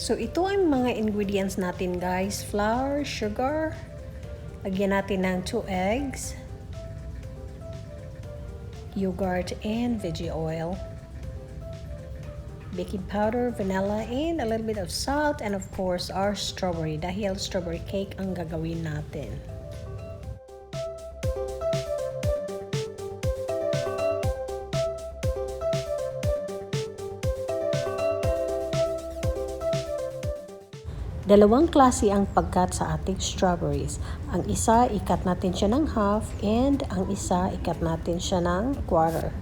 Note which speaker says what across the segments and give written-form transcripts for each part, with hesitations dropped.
Speaker 1: So, ito ang mga ingredients natin guys. Flour, sugar, lagyan natin ng 2 eggs, yogurt, and veggie oil, baking powder, vanilla, and a little bit of salt, and of course, our strawberry. Dahil strawberry cake ang gagawin natin. Dalawang klase ang pagkat sa ating strawberries. Ang isa, ikat natin siya ng half, and ang isa, ikat natin siya ng quarter.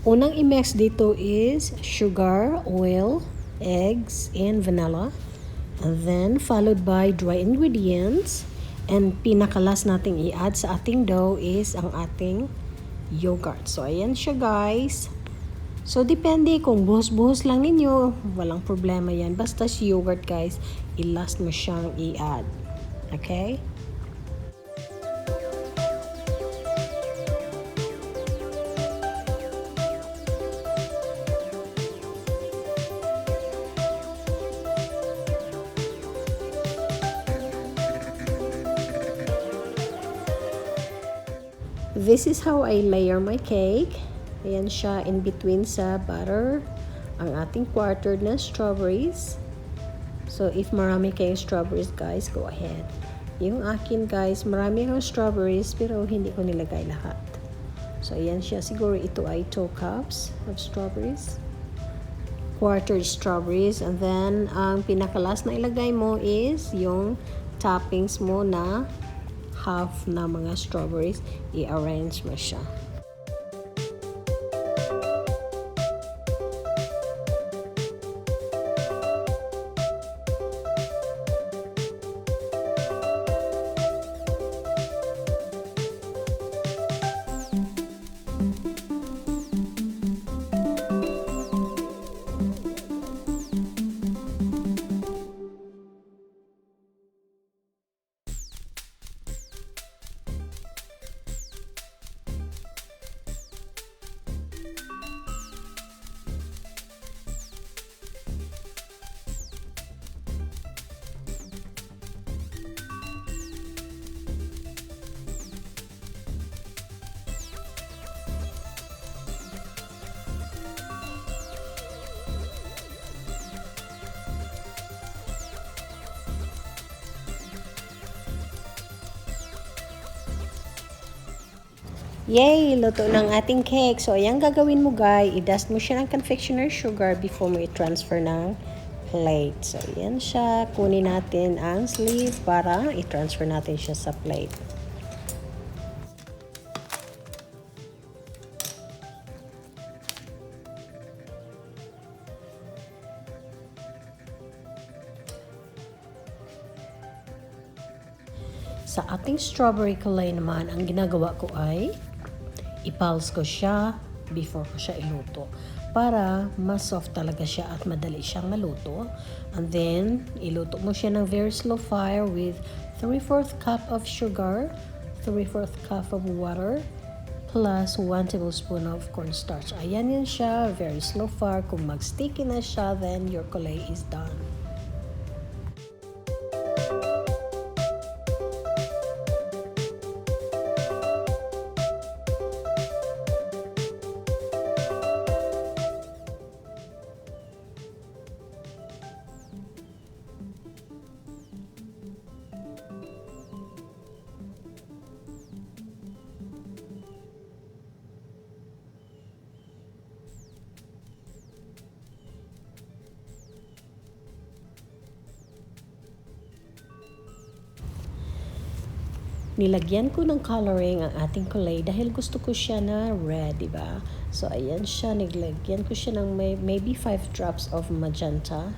Speaker 1: Unang i-mix dito is sugar, oil, eggs, and vanilla. And then, followed by dry ingredients. And pinakalas nating i-add sa ating dough is ang ating yogurt. So, ayan siya guys. So, depende kung buhos-buhos lang ninyo, walang problema yan. Basta si yogurt guys, i-last mo siyang i-add. Okay? This is how I layer my cake. Ayan siya in between sa butter. Ang ating quartered na strawberries. So, if marami kayong strawberries, guys, go ahead. Yung akin, guys, marami akong strawberries pero hindi ko nilagay lahat. So, ayan siya. Siguro ito ay 2 cups of strawberries. Quartered strawberries. And then, ang pinakalas na ilagay mo is yung toppings mo na half na mga strawberries, i-arrange mo siya. Yay! Luto ng ating cake. So, ayan gagawin mo guys. I-dust mo siya ng confectioner sugar before mo i-transfer ng plate. So, ayan siya. Kunin natin ang sleeve para i-transfer natin siya sa plate. Sa ating strawberry kulay naman, ang ginagawa ko ay i-pulse ko siya before ko siya iluto para mas soft talaga siya at madali siyang maluto. And then, iluto mo siya ng very slow fire with 3/4 cup of sugar, 3/4 cup of water, plus 1 tablespoon of cornstarch. Ayan yan siya, very slow fire. Kung mag-sticky na siya, then your kulay is done. Nilagyan ko ng coloring ang ating kulay dahil gusto ko siya na red, diba? So, ayan siya. Nilagyan ko siya ng maybe 5 drops of magenta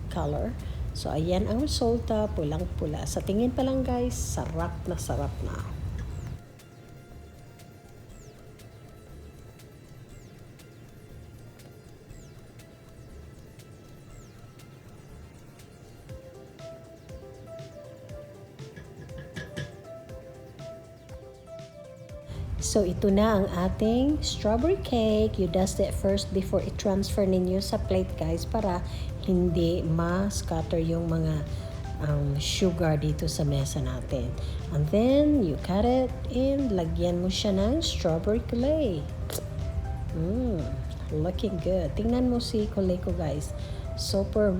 Speaker 1: color. So, ayan ang resulta. Pulang-pula. Sa tingin pa lang guys, sarap na sarap na. So, ito na ang ating strawberry cake. You dust it first before i-transfer ninyo sa plate, guys, para hindi ma-scatter yung mga sugar dito sa mesa natin. And then, you cut it and lagyan mo siya ng strawberry clay. Looking good. Tingnan mo si kulay ko, guys. Super.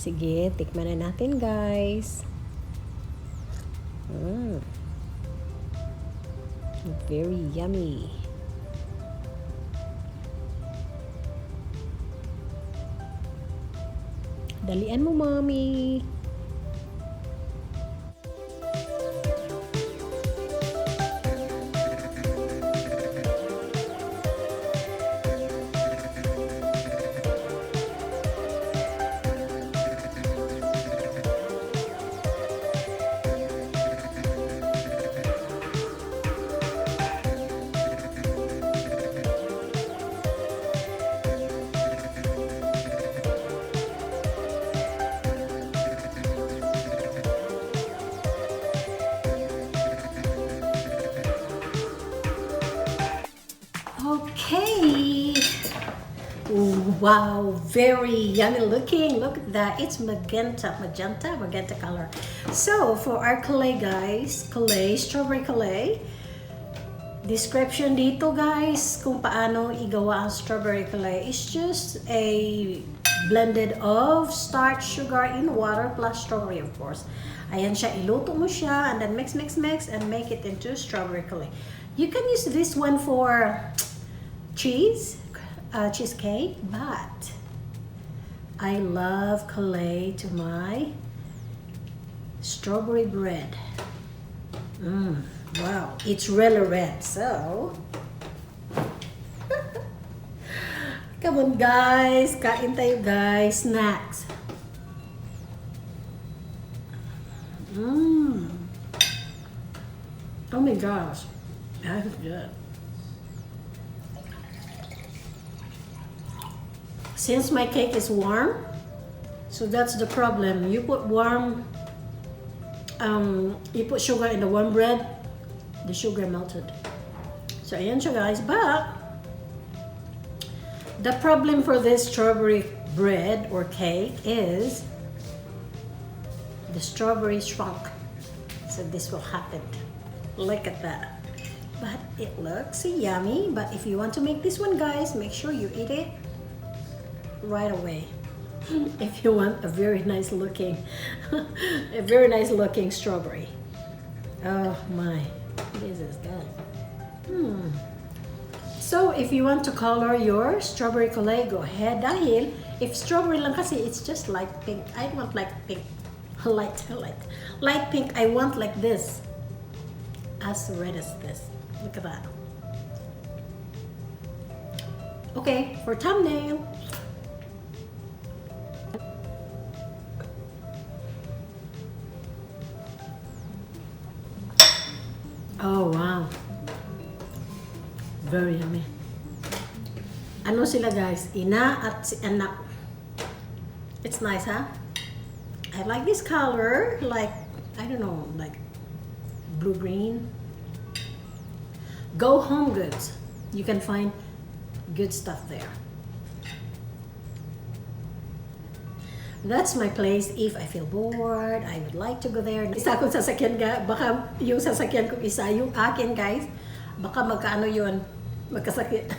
Speaker 1: Sige, tikman na natin, guys. Very yummy. Dalian mo, mommy. Okay. Wow, very yummy looking. Look at that. It's magenta color. So for our clay, guys, strawberry clay. Description dito, guys, kung paano igawa ang strawberry clay. It's just a blended of starch, sugar, and water plus strawberry, of course. Ayan siya, iluto mo siya and then mix and make it into strawberry clay. You can use this one for cheesecake, but I love clay to my strawberry bread. Wow, it's really red, so come on, guys, kain tayo, guys. Snacks. Oh my gosh, that is good. Since my cake is warm, so that's the problem. You put you put sugar in the warm bread, the sugar melted. So ayan siya, guys. But the problem for this strawberry bread or cake is the strawberry shrunk. So this will happen. Look at that. But it looks yummy. But if you want to make this one, guys, make sure you eat it right away. If you want a very nice looking strawberry. Oh my, this is good. So if you want to color your strawberry clay, go ahead. Dahil if strawberry lang kasi, it's just light pink. I want like pink, light pink. I want like this, as red as this. Look at that. Okay, for thumbnail. Oh, wow. Very yummy. Ano sila, guys? Ina at si anak. It's nice, huh? I like this color. Like, I don't know, like blue-green. Go Home Goods. You can find good stuff there. That's my place. If I feel bored, I would like to go there. Isa akong sasakyan, baka yung sasakyan ko isa, yung akin guys, baka magkaano yun, magkasakit.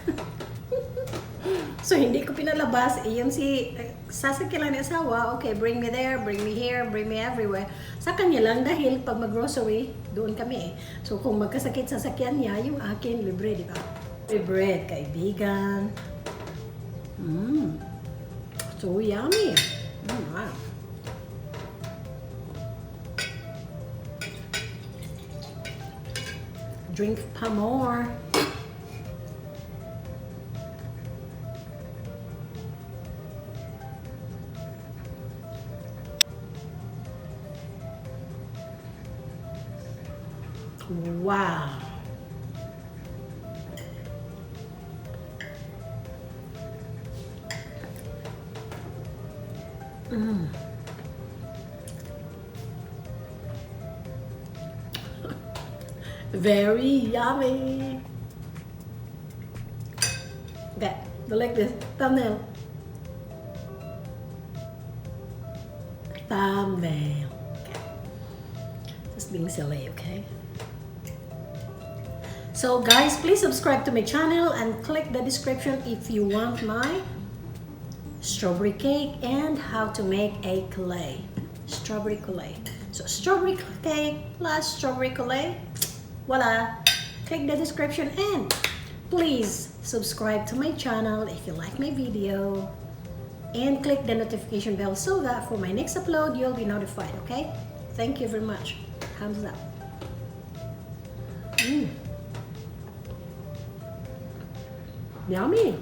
Speaker 1: So hindi ko pinalabas, yung si sasakyan lang ni asawa, okay, bring me there, bring me here, bring me everywhere. Sa kanya lang dahil pag mag-grocery, doon kami eh. So kung magkasakit sasakyan niya, yung akin, libre, di ba? Libre, kaibigan. So yummy. Wow. Drink pa more. Wow. Very yummy. Okay, go like this. Thumbnail. Thumbnail. Okay. Just being silly, okay? So guys, please subscribe to my channel and click the description if you want my strawberry cake and how to make a coulis. Strawberry coulis. So strawberry cake plus strawberry coulis. Voila! Click the description and please subscribe to my channel if you like my video and click the notification bell so that for my next upload you'll be notified, okay? Thank you very much. Thumbs up. Yummy!